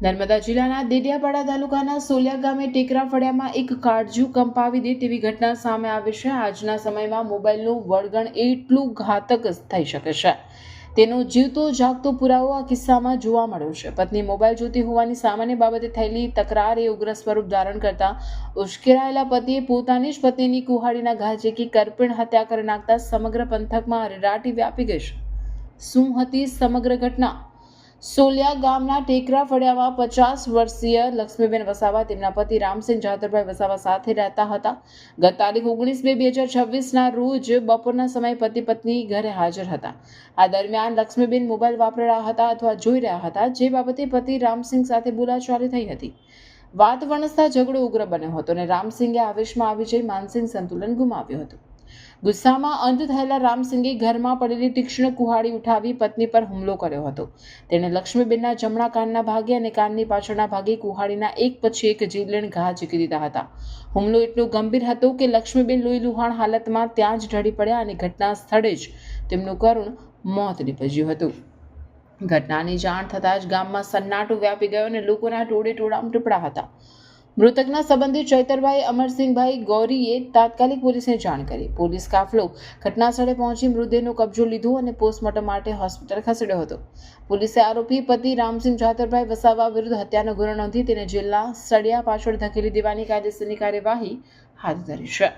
નર્મદા જિલ્લાના દેડિયાપાડા તાલુકાના સોલિયા ગામે ટેકરા ફળિયામાં એક કાળજુ કંપાવી દે તેવી ઘટના સામે આવી છે. આજના સમયમાં મોબાઈલનું વળગણ એટલું ઘાતક થઈ શકે છે તેનો જીવતો જાગતો પુરાવો આ કિસ્સામાં જોવા મળ્યો છે. પત્ની મોબાઈલ જોતી હોવાની સામાન્ય બાબતે થયેલી તકરાર એ ઉગ્ર સ્વરૂપ ધારણ કરતા ઉશ્કેરાયેલા પતિએ પોતાની જ પત્નીની કુહાડીના ઘા ઝીકી કરપીણ હત્યા કરી નાખતા સમગ્ર પંથકમાં અરેરાટી વ્યાપી ગઈ છે. શું હતી સમગ્ર ઘટના? સોલિયા ગામના ટેકરા ફળિયામાં 50 વર્ષીય લક્ષ્મીબેન વસાવા તેમના પતિ રામસિંહ જાતરભાઈ વસાવા સાથે રહેતા હતા. ગત તારીખ 19/2/2026 રોજ બપોરના સમયે પતિ પત્ની ઘરે હાજર હતા. આ દરમિયાન લક્ષ્મીબેન મોબાઈલ વાપરી રહ્યા હતા અથવા જોઈ રહ્યા હતા, જે બાબતે પતિ રામસિંહ સાથે બોલાચાલી થઈ હતી. વાત વણસતા ઝઘડો ઉગ્ર બન્યો હતો અને રામસિંહે આવેશમાં આવી જઈ માનસિક સંતુલન ગુમાવ્યું હતું. ગુસ્સામાં અંત થયેલા રામસિંહે ઘરમાં પડેલી તીક્ષ્ણ કુહાડી ઉઠાવી પત્ની પર હુમલો કર્યો હતો. તેણે લક્ષ્મીબેનના જમણા કાનના ભાગે અને કાનની પાછળના ભાગે કુહાડીના એક પછી એક જીવલેણ ઘા ઝીકી દીધા હતા. હુમલો એટલો ગંભીર હતો કે લક્ષ્મીબેન લોહીલુહાણ હાલતમાં ત્યાં જ ઢળી પડ્યા અને ઘટના સ્થળે જ તેમનું કરુણ મોત નીપજ્યું હતું. ઘટનાની જાણ થતાં જ ગામમાં સન્નાટો વ્યાપી ગયો અને લોકોના ટોળે ટોળા ઉમટ્યા હતા. મૃતકના સંબંધી ચૈતરભાઈ અમરસિંહભાઈ ગૌરીએ તાત્કાલિક પોલીસને જાણ કરી. પોલીસ કાફલો ઘટના સ્થળે પહોંચી મૃતદેહનો કબજો લીધો અને પોસ્ટમોર્ટમ માટે હોસ્પિટલ ખસેડ્યો હતો. પોલીસે આરોપી પતિ રામસિંહ જાતરભાઈ વસાવા વિરુદ્ધ હત્યાનો ગુનો નોંધી તેને જેલના સળિયા પાછળ ધકેલી દેવાની કાયદેસરની કાર્યવાહી હાથ ધરી છે.